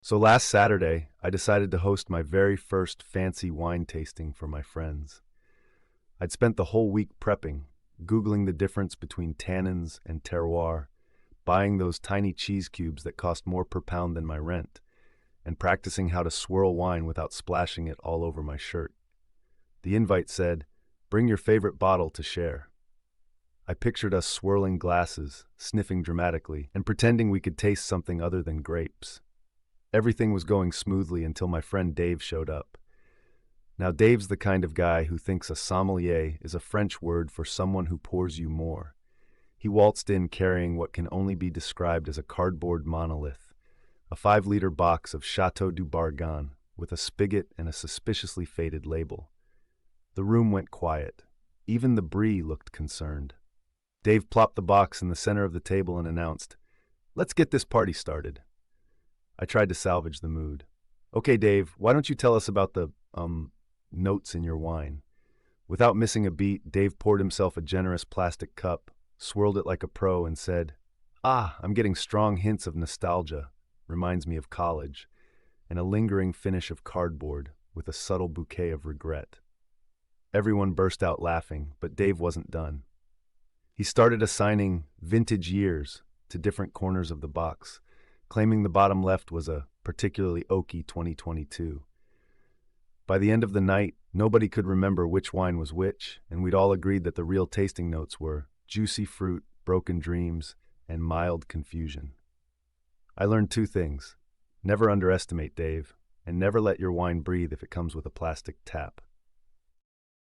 So last Saturday, I decided to host my very first fancy wine tasting for my friends. I'd spent the whole week prepping, Googling the difference between tannins and terroir, buying those tiny cheese cubes that cost more per pound than my rent, and practicing how to swirl wine without splashing it all over my shirt. The invite said, "Bring your favorite bottle to share." I pictured us swirling glasses, sniffing dramatically, and pretending we could taste something other than grapes. Everything was going smoothly until my friend Dave showed up. Now, Dave's the kind of guy who thinks a sommelier is a French word for someone who pours you more. He waltzed in carrying what can only be described as a cardboard monolith, a 5-liter box of Chateau du Bargan with a spigot and a suspiciously faded label. The room went quiet. Even the brie looked concerned. Dave plopped the box in the center of the table and announced, "Let's get this party started." I tried to salvage the mood. "Okay, Dave, why don't you tell us about the, notes in your wine?" Without missing a beat, Dave poured himself a generous plastic cup, swirled it like a pro, and said, I'm getting strong hints of nostalgia, reminds me of college, and a lingering finish of cardboard with a subtle bouquet of regret." Everyone burst out laughing, but Dave wasn't done. He started assigning vintage years to different corners of the box, claiming the bottom left was a particularly oaky 2022. By the end of the night, nobody could remember which wine was which, and we'd all agreed that the real tasting notes were juicy fruit, broken dreams, and mild confusion. I learned 2 things. Never underestimate Dave, and never let your wine breathe if it comes with a plastic tap.